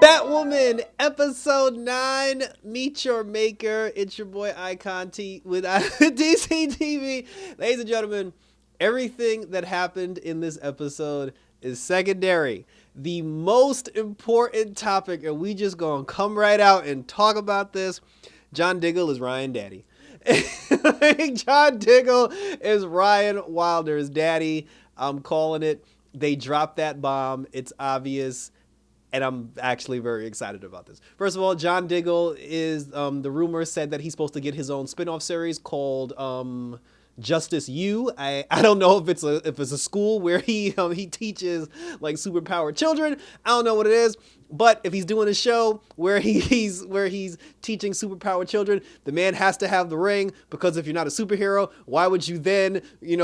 Batwoman, episode 9, Meet Your Maker. It's your boy Icon T with DC TV. Ladies and gentlemen, everything that happened in this episode is secondary. The most important topic, and we just gonna come right out and talk about this. John Diggle is Ryan Daddy. John Diggle is Ryan Wilder's daddy. I'm calling it. They dropped that bomb. It's obvious. And I'm actually very excited about this. First of all, John Diggle is, the rumor said that he's supposed to get his own spin-off series called Justice U. I don't know if it's a school where he teaches like superpowered children. I don't know what it is. But if he's doing a show where he's teaching superpowered children, the man has to have the ring, because if you're not a superhero, why would you then,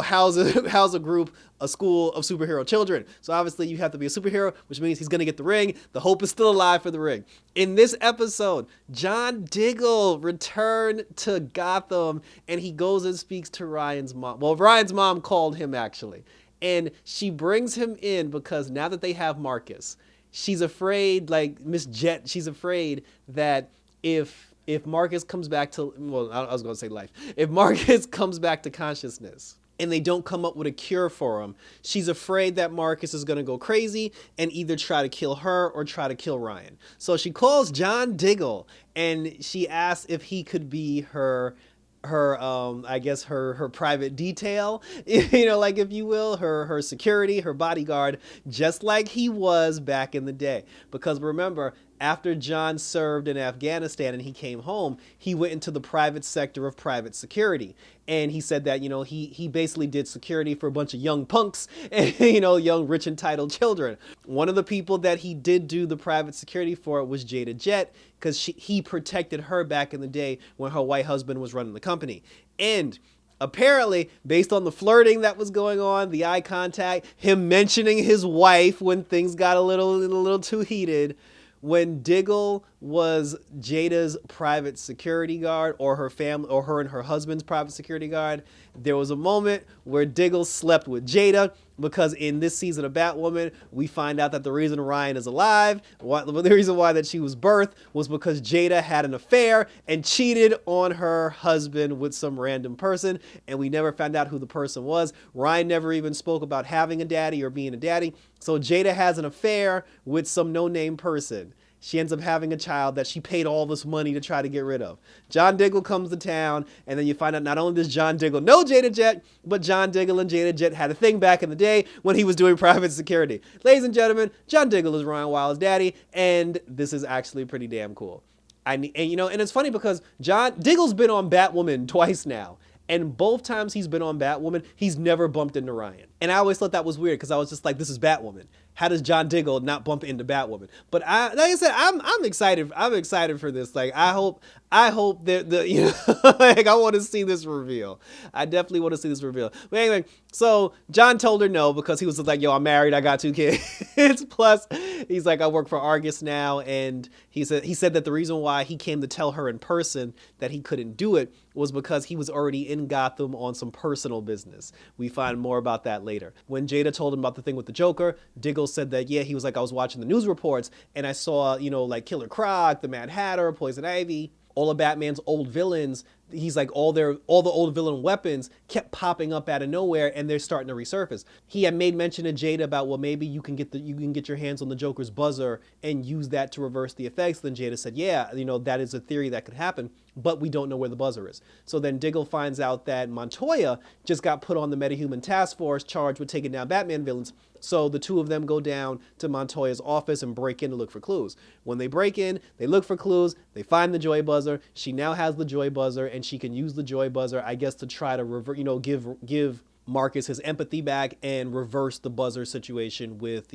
house a group, a school of superhero children? So obviously you have to be a superhero, which means he's going to get the ring. The hope is still alive for the ring. In this episode, John Diggle returned to Gotham and he goes and speaks to Ryan's mom. Well, Ryan's mom called him actually. And she brings him in because now that they have Marcus, she's afraid, like Miss Jet, she's afraid that if Marcus comes back to, well, I was going to say life. If Marcus comes back to consciousness and they don't come up with a cure for him, she's afraid that Marcus is going to go crazy and either try to kill her or try to kill Ryan. So she calls John Diggle and she asks if he could be her I guess her private detail, like, if you will, her security, her bodyguard, just like he was back in the day. Because remember, after John served in Afghanistan and he came home, he went into the private sector of private security. And he said that, he basically did security for a bunch of young punks and, young rich entitled children. One of the people that he did do the private security for was Jada Jet, because he protected her back in the day when her white husband was running the company. And apparently, based on the flirting that was going on, the eye contact, him mentioning his wife when things got a little too heated, when Diggle was Jada's private security guard, or her family, or her and her husband's private security guard, there was a moment where Diggle slept with Jada, because in this season of Batwoman, we find out that the reason Ryan is alive, the reason why that she was birthed, was because Jada had an affair and cheated on her husband with some random person, and we never found out who the person was. Ryan never even spoke about having a daddy or being a daddy. So Jada has an affair with some no-name person. She ends up having a child that she paid all this money to try to get rid of. John Diggle comes to town, and then you find out not only does John Diggle know Jada Jet, but John Diggle and Jada Jet had a thing back in the day when he was doing private security. Ladies and gentlemen, John Diggle is Ryan Wild's daddy, and this is actually pretty damn cool. And it's funny because John Diggle's been on Batwoman twice now. And both times he's been on Batwoman, he's never bumped into Ryan. And I always thought that was weird because I was just like, this is Batwoman. How does John Diggle not bump into Batwoman? But like I said, I'm excited. I'm excited for this. Like, I hope that like, I want to see this reveal. I definitely want to see this reveal. But anyway, so John told her no because he was just like, yo, I'm married. I got 2 kids. Plus, he's like, I work for Argus now. And he said that the reason why he came to tell her in person that he couldn't do it was because he was already in Gotham on some personal business. We find more about that later. When Jada told him about the thing with the Joker, Diggle said that, yeah, he was like, I was watching the news reports and I saw, like Killer Croc, the Mad Hatter, Poison Ivy, all of Batman's old villains. He's like, all the old villain weapons kept popping up out of nowhere and they're starting to resurface. He had made mention to Jada about, well, maybe you can get your hands on the Joker's buzzer and use that to reverse the effects. Then Jada said, yeah, that is a theory that could happen, but we don't know where the buzzer is. So then Diggle finds out that Montoya just got put on the Metahuman Task Force charged with taking down Batman villains. So the two of them go down to Montoya's office and break in to look for clues. When they break in, they look for clues, they find the Joy Buzzer. She now has the Joy Buzzer and she can use the Joy Buzzer, I guess, to try to give Marcus his empathy back and reverse the buzzer situation with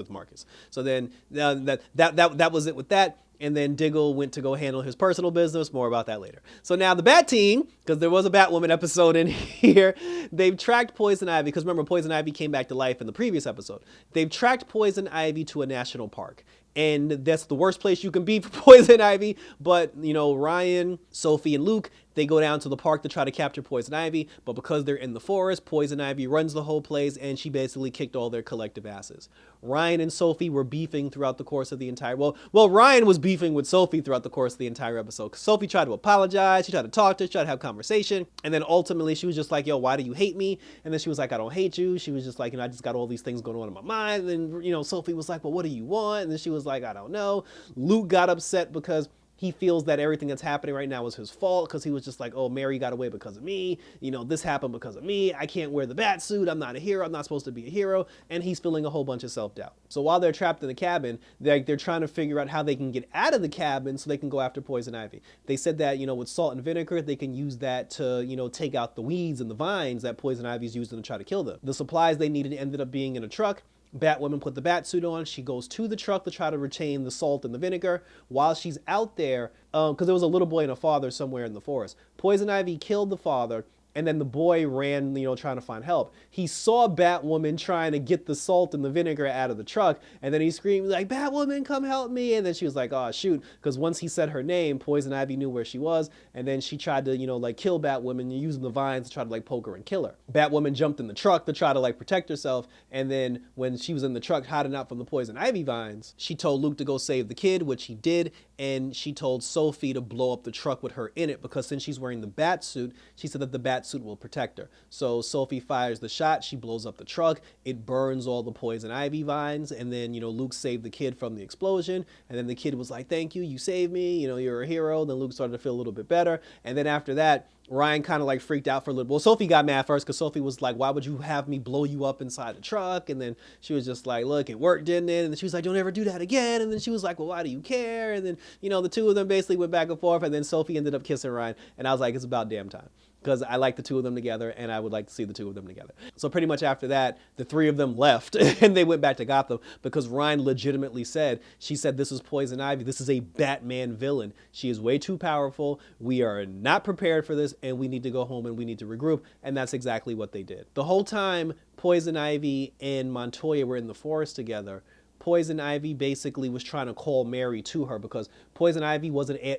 Marcus. So then that was it with that. And then Diggle went to go handle his personal business. More about that later. So now the Bat Team, because there was a Batwoman episode in here, they've tracked Poison Ivy, because remember, Poison Ivy came back to life in the previous episode. They've tracked Poison Ivy to a national park. And that's the worst place you can be for Poison Ivy. But, Ryan, Sophie, and Luke They go down to the park to try to capture Poison Ivy, but because they're in the forest, Poison Ivy runs the whole place, and she basically kicked all their collective asses. Ryan and Sophie were beefing throughout the course of the entire Ryan was beefing with Sophie throughout the course of the entire episode. Sophie tried to apologize, she tried to talk to her, she tried to have conversation, and then ultimately she was just like, yo, why do you hate me? And then she was like, I don't hate you. She was just like, I just got all these things going on in my mind. And then, Sophie was like, well, what do you want? And then she was like, I don't know. Luke got upset because he feels that everything that's happening right now is his fault, because he was just like, oh, Mary got away because of me. This happened because of me. I can't wear the bat suit. I'm not a hero. I'm not supposed to be a hero. And he's feeling a whole bunch of self-doubt. So while they're trapped in the cabin, they're trying to figure out how they can get out of the cabin so they can go after Poison Ivy. They said that, with salt and vinegar, they can use that to, take out the weeds and the vines that Poison Ivy's using to try to kill them. The supplies they needed ended up being in a truck. Batwoman put the bat suit on. She goes to the truck to try to retain the salt and the vinegar. While she's out there, because there was a little boy and a father somewhere in the forest, Poison Ivy killed the father, and then the boy ran, trying to find help. He saw Batwoman trying to get the salt and the vinegar out of the truck, and then he screamed like, Batwoman, come help me. And then she was like, oh, shoot, because once he said her name, Poison Ivy knew where she was, and then she tried to, kill Batwoman using the vines to try to, poke her and kill her. Batwoman jumped in the truck to try to, protect herself, and then when she was in the truck hiding out from the Poison Ivy vines, she told Luke to go save the kid, which he did, and she told Sophie to blow up the truck with her in it, because since she's wearing the bat suit, she said that the bat suit will protect her. So Sophie fires the shot, she blows up the truck, it burns all the Poison Ivy vines, and then, Luke saved the kid from the explosion, and then the kid was like, thank you, you saved me, you're a hero. Then Luke started to feel a little bit better, and then after that, Ryan kind of freaked out for a little. Well, Sophie got mad first because Sophie was like, why would you have me blow you up inside the truck? And then she was just like, look, it worked, didn't it? And then she was like, don't ever do that again. And then she was like, well, why do you care? And then, the two of them basically went back and forth, and then Sophie ended up kissing Ryan. And I was like, it's about damn time, because I like the two of them together, and I would like to see the two of them together. So pretty much after that, the three of them left, and they went back to Gotham, because Ryan legitimately said, she said, this is Poison Ivy. This is a Batman villain. She is way too powerful. We are not prepared for this, and we need to go home and we need to regroup. And that's exactly what they did. The whole time Poison Ivy and Montoya were in the forest together, Poison Ivy basically was trying to call Mary to her, because Poison Ivy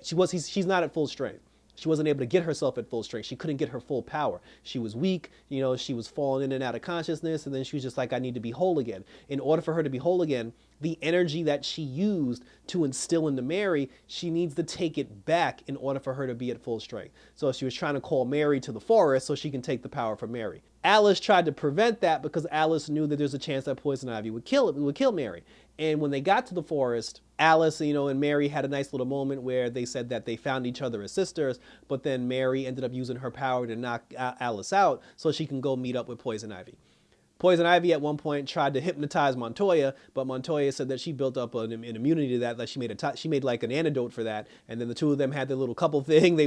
she's not at full strength. She wasn't able to get herself at full strength. She couldn't get her full power. She was weak, she was falling in and out of consciousness, and then she was just like, I need to be whole again. In order for her to be whole again, the energy that she used to instill into Mary, she needs to take it back in order for her to be at full strength. So she was trying to call Mary to the forest so she can take the power from Mary. Alice tried to prevent that, because Alice knew that there's a chance that Poison Ivy would kill Mary. And when they got to the forest, Alice, and Mary had a nice little moment where they said that they found each other as sisters, but then Mary ended up using her power to knock Alice out so she can go meet up with Poison Ivy. Poison Ivy at one point tried to hypnotize Montoya, but Montoya said that she built up an immunity to that. Like she made like an antidote for that, and then the two of them had their little couple thing.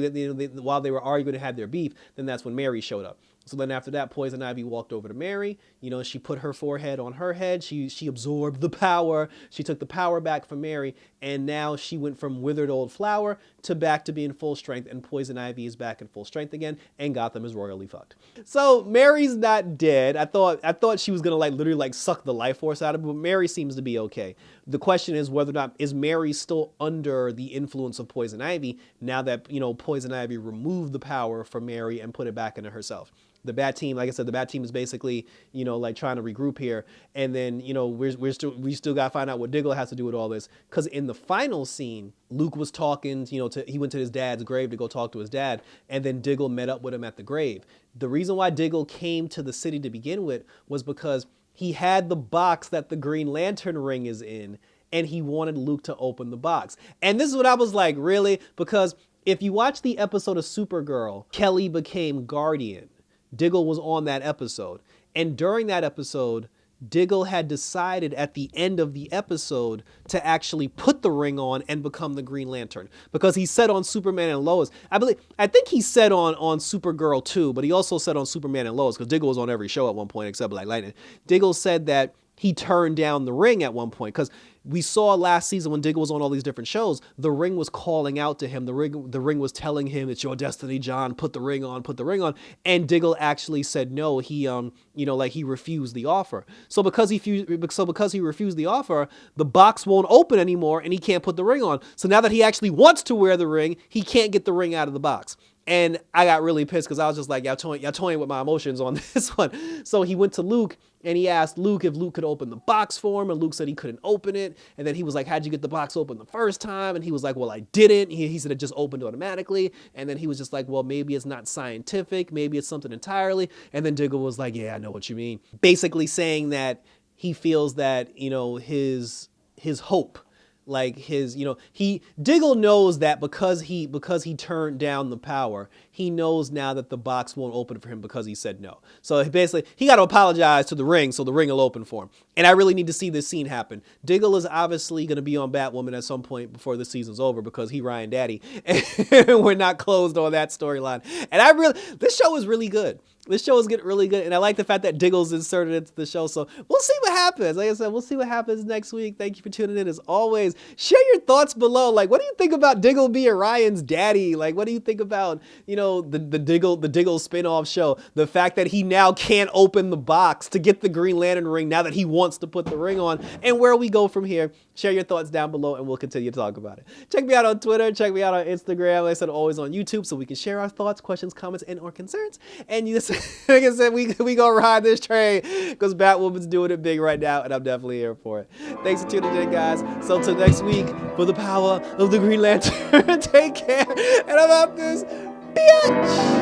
While they were arguing and had their beef, then that's when Mary showed up. So then after that, Poison Ivy walked over to Mary. She put her forehead on her head. She absorbed the power. She took the power back from Mary, and now she went from withered old flower to back to being full strength, and Poison Ivy is back in full strength again, and Gotham is royally fucked. So Mary's not dead. I thought she was gonna literally suck the life force out of her, but Mary seems to be okay. The question is whether or not is Mary still under the influence of Poison Ivy now that Poison Ivy removed the power from Mary and put it back into herself. The Bat Team, like I said, the Bat Team is basically, trying to regroup here. And then, we still got to find out what Diggle has to do with all this. Because in the final scene, Luke was talking, he went to his dad's grave to go talk to his dad. And then Diggle met up with him at the grave. The reason why Diggle came to the city to begin with was because he had the box that the Green Lantern ring is in, and he wanted Luke to open the box. And this is what I was like, really? Because if you watch the episode of Supergirl, Kelly became Guardian. Diggle was on that episode. And during that episode, Diggle had decided at the end of the episode to actually put the ring on and become the Green Lantern. Because he said on Superman and Lois, I think he said on Supergirl too, but he also said on Superman and Lois, because Diggle was on every show at one point except Black Lightning. Diggle said that he turned down the ring at one point, because we saw last season when Diggle was on all these different shows, the ring was calling out to him. The ring was telling him, it's your destiny, John, put the ring on, put the ring on. And Diggle actually said no. He, he refused the offer. So because he refused the offer, the box won't open anymore and he can't put the ring on. So now that he actually wants to wear the ring, he can't get the ring out of the box. And I got really pissed because I was just like, y'all toying with my emotions on this one. So he went to Luke and he asked Luke if Luke could open the box for him. And Luke said he couldn't open it. And then he was like, how'd you get the box open the first time? And he was like, well, I didn't. He said it just opened automatically. And then he was just like, well, maybe it's not scientific. Maybe it's something entirely. And then Diggle was like, yeah, I know what you mean. Basically saying that he feels that, his hope, like his, Diggle knows that because he turned down the power, he knows now that the box won't open for him because he said no. So basically he got to apologize to the ring so the ring will open for him. And I really need to see this scene happen. Diggle is obviously going to be on Batwoman at some point before the season's over because he Ryan Daddy, and we're not closed on that storyline. And this show is really good. This show is getting really good, and I like the fact that Diggle's inserted into the show, so we'll see what happens. Like I said, we'll see what happens next week. Thank you for tuning in as always. Share your thoughts below. Like, what do you think about Diggle being Ryan's daddy? Like, what do you think about, the Diggle spin-off show? The fact that he now can't open the box to get the Green Lantern ring now that he wants to put the ring on, and where we go from here. Share your thoughts down below, and we'll continue to talk about it. Check me out on Twitter. Check me out on Instagram. Like I said, always on YouTube, so we can share our thoughts, questions, comments, and or concerns. And like I said, we gonna ride this train because Batwoman's doing it big right now, and I'm definitely here for it. Thanks for tuning in, guys. So till next week, for the power of the Green Lantern, take care, and I'm out this bitch.